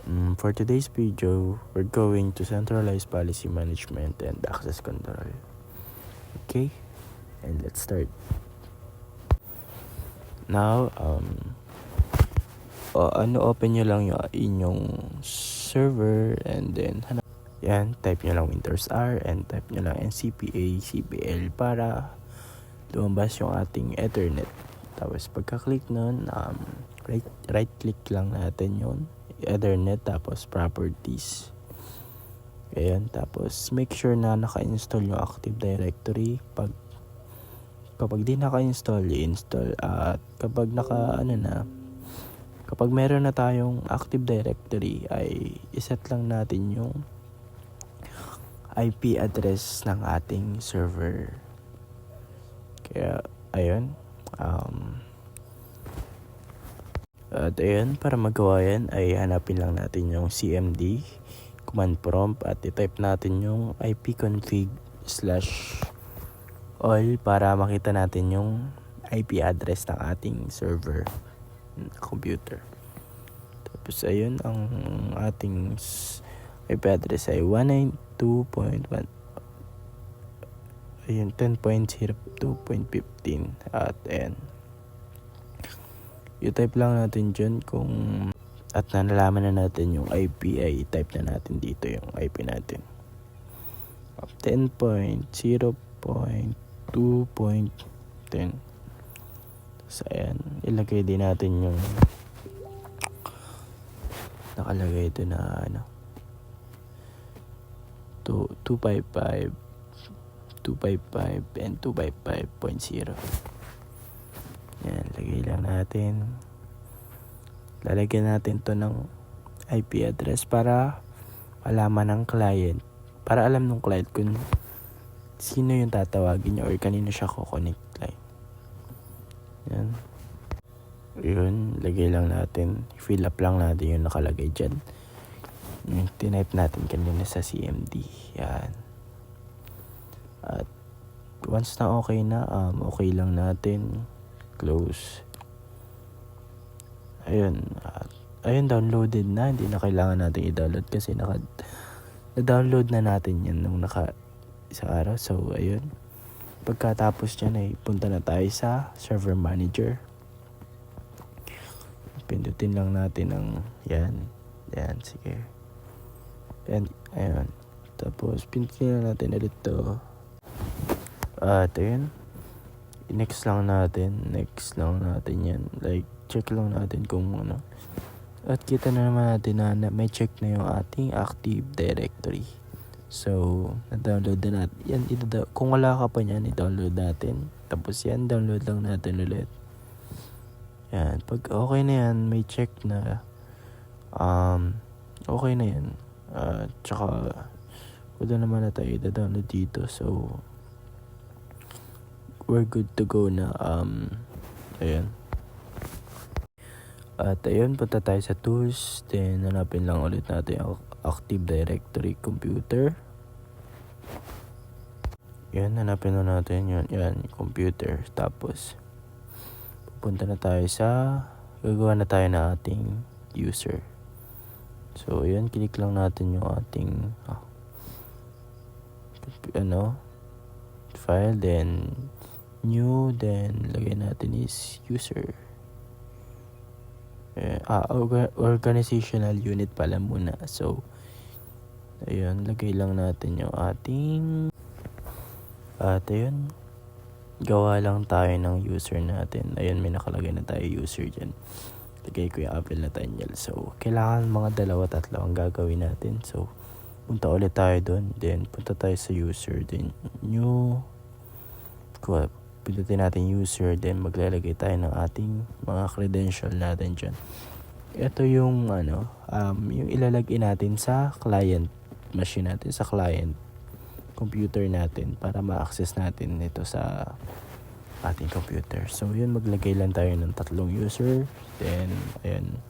For today's video, we're going to centralize policy management and access control. Okay, and let's start. Now, open nyo lang yung inyong server and then type nyo lang Windows R and type nyo lang NCPA, CPL para lumabas yung ating Ethernet. Tapos pagka-click nun, right click lang natin yun, Ethernet, tapos properties. Ayan, tapos make sure na naka-install yung Active Directory. Kapag di naka-install, i-install. At kapag kapag meron na tayong Active Directory, ay iset lang natin yung IP address ng ating server. Kaya, ayun. At ayun, para magawa yan, ay hanapin lang natin yung CMD, command prompt, at i-type natin yung ipconfig/all para makita natin yung IP address ng ating server computer. Tapos ayun, ang ating IP address ay 192.1 ayun, 10.02.15 at ayan, i-type lang natin dyan at nalalaman na natin yung IP, ay type na natin dito yung IP natin 10.0.2.10. So ayan, ilagay din natin yung nakalagay ito na 255 and 255.0. Yan, lagay lang natin. Lalagyan natin to ng IP address para malaman ng client, para alam ng client kung sino yung tatawagin niya or kanino siya kukonect. Yan. Yun, lagay lang natin. Fill up lang natin yung nakalagay dyan. Yung tinype natin kanina sa CMD. Yan. At once na okay na, okay lang natin close. Ayun. Ayun, downloaded na. Hindi na kailangan natin i-download kasi na-download na natin yan nung isang araw. So, ayun. Pagkatapos dyan ay punta na tayo sa server manager. Pindutin lang natin ang yan, sige. And ayun. Tapos pindutin lang natin ulit to. At ayun. Next lang natin yan. Like, check lang natin kung ano. At kita na naman natin na may check na yung ating Active Directory. So, na-download na natin. Yan, kung wala ka pa niyan, i-download natin. Tapos yan, download lang natin ulit. Yan, pag okay na yan, may check na. Okay na yan. Tsaka, wala naman na tayo i-download dito. So, we're good to go na. Ayan. At ayun, punta tayo sa tools. Then, hanapin lang ulit natin yung Active Directory computer. Yan, hanapin na natin yun. Yan, computer. Tapos, pupunta na tayo gagawa na tayo ng ating user. So, yan, click lang natin yung ating file, then new, then lagay natin is user. Organizational unit pala muna. So, ayun, lagay lang natin yung ating at ayun, gawa lang tayo ng user natin. Ayun, may nakalagay na tayo user dyan. Lagay ko yung Apple na Daniel. So, kailangan mga 2-3 ang gagawin natin. So, punta ulit tayo doon. Then, punta tayo sa user. Then, new. Pindutin natin user, then maglalagay tayo ng ating mga credential natin dyan. Ito yung yung ilalagay natin sa client machine natin, sa client computer natin para ma-access natin ito sa ating computer. So yun, maglagay lang tayo ng 3 user. Then ayun.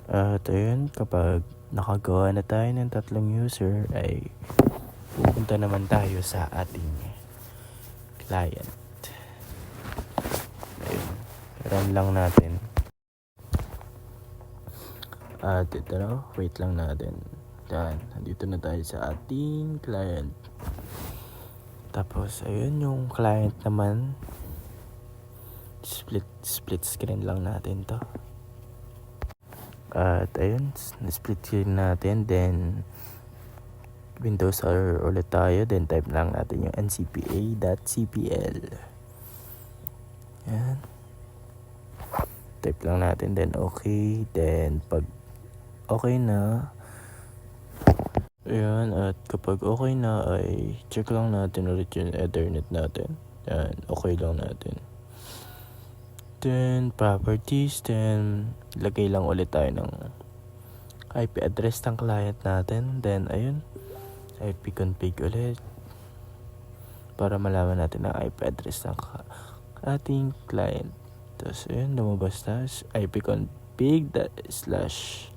At ayun, kapag nakagawa na tayo ng 3 user, ay pupunta naman tayo sa ating client. Run lang natin. At ito na, wait lang natin. Yan, nandito na tayo sa ating client. Tapos, ayun yung client naman. Split screen lang natin to. At ayun, split screen natin. Then, Windows R ulit tayo. Then, type lang natin yung ncpa.cpl. Yan. Type lang natin. Then, okay. Then, pag okay na, ayan, at kapag okay na ay check lang natin ulit yung Ethernet natin. Yan, okay lang natin. Then, properties. Then, lagay lang ulit tayo ng IP address ng client natin. Then, ayun, IP config ulit para malaman natin ang IP address ng ating client. Tapos, ayun, lumabas na IP config/all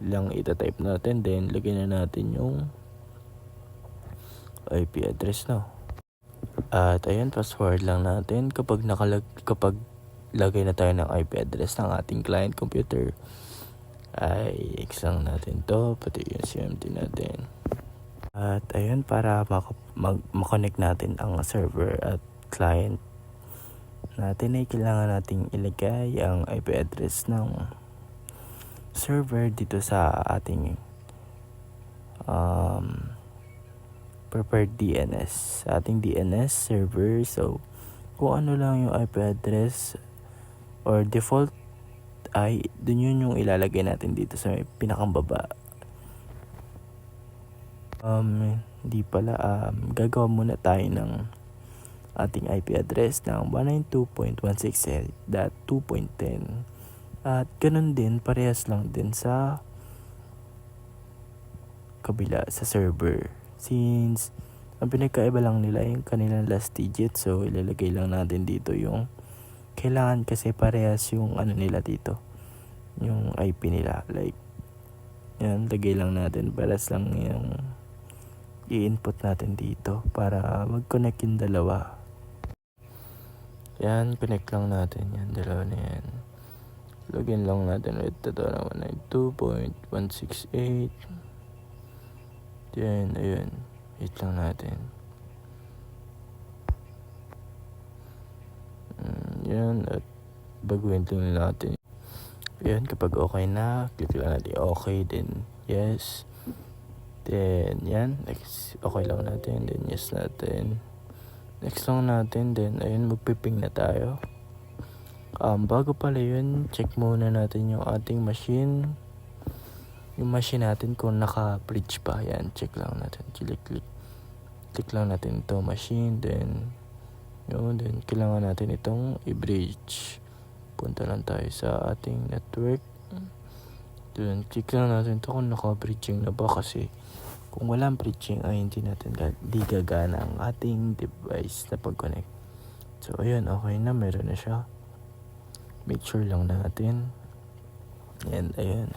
lang itatype natin. Then, lagyan na natin yung IP address, no? At ayun, password lang natin. Kapag lagay na tayo ng IP address ng ating client computer, ay x-lang natin to, pati yung CMD natin. At ayun, para makonect natin ang server at client natin, ay kailangan nating ilagay ang IP address ng server dito sa ating preferred DNS, sa ating DNS server. So, kung ano lang yung IP address or default, ay dun yun yung ilalagay natin dito sa pinakambaba. Hindi pala, gagawa muna tayo ng ating IP address ng 192.168.2.10. At ganun din, parehas lang din sa kabila, sa server. Since ang pinagkaiba lang nila yung kanilang last digit, so ilalagay lang natin dito yung kailangan, kasi parehas yung ano nila dito, yung IP nila. Like, yan, lagay lang natin, parehas lang yung i-input natin dito para mag-connect yung dalawa. Yan, connect lang natin yan, dalawa na yan. Login lang natin ulit ito na 192.168. Then, ayun, wait lang natin. Yan, at baguhin lang natin. Yan, kapag okay na, click lang natin okay, then yes. Then, yan, next, okay lang natin, then yes natin. Next lang natin, then, ayun, magpiping na tayo. Bago pala yun, check muna natin yung ating machine. Yung machine natin kung naka-bridge pa. Yan, check lang natin. Click lang natin ito, machine. Then, yun, then kailangan natin itong i-bridge. Punta lang tayo sa ating network. Then, check lang natin ito kung naka-bridging na ba. Kasi, kung walang bridging, ay hindi gagana ang ating device na pag-connect. So, ayun, okay na. Meron na siya. Make sure lang natin. And ayun.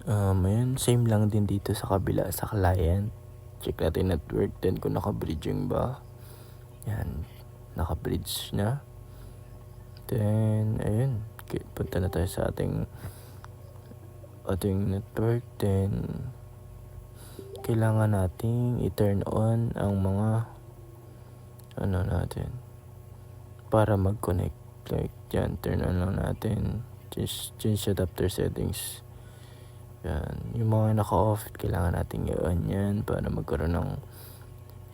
Ayun, same lang din dito sa kabila, sa client. Check natin network, then kung naka-bridging ba. Yan, naka-bridge na. Then, ayun, punta na tayo sa ating network. Then, kailangan nating i-turn on ang mga natin para mag-connect. Like, yan, turn on lang natin. Change adapter settings. Yan, yung mga naka-off, kailangan natin i-on yan para magkaroon ng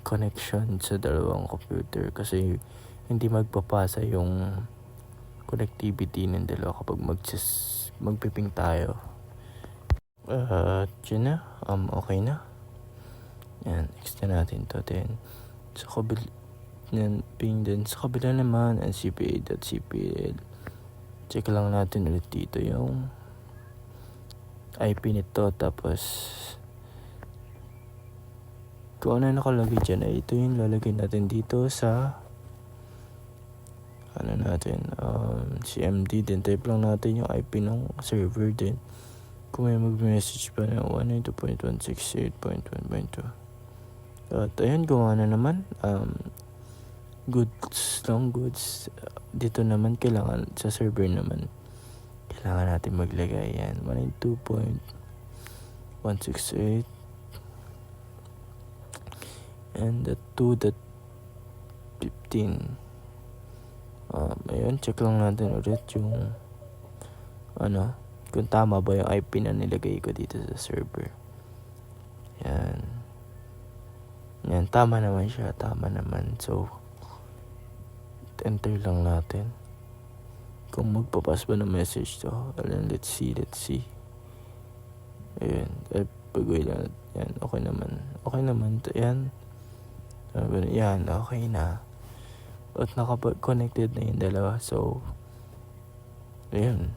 connection sa dalawang computer. Kasi hindi magpapasa yung connectivity ng dalawa kapag magpiping tayo. Yun na, okay na. Yan, extend natin to. Then, sa kabila, yan, ping din. Sa kabila naman, ncpa.cpl. Check lang natin ulit dito yung IP nito. Tapos, kung ano nakalagay dyan, ay ito yung lalagay natin dito sa CMD. Then, type lang natin yung IP ng server din. Kung may mag-message pa ng 192.168.1.2. At ayun, gawa na naman. Goods. Dito naman kailangan sa server naman kailangan natin maglagay yan. 192.168 and the 2.15. Ayun, check lang natin ulit yung kung tama ba yung IP na nilagay ko dito sa server. Yan, tama naman siya, tama naman. So enter lang natin kung magpapas ba ng message to. And let's see. Ayun, pag-wait lang. Yan, okay naman yan. Yan, okay na. At connected na yung dalawa. So ayun,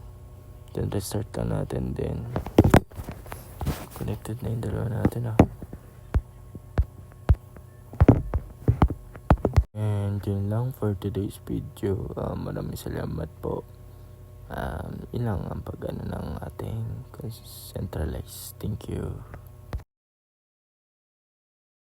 then restart lang natin. Then connected na yung dalawa natin. And yun lang for today's video. Maraming salamat po. Ilang ang ng ating centralized. Thank you.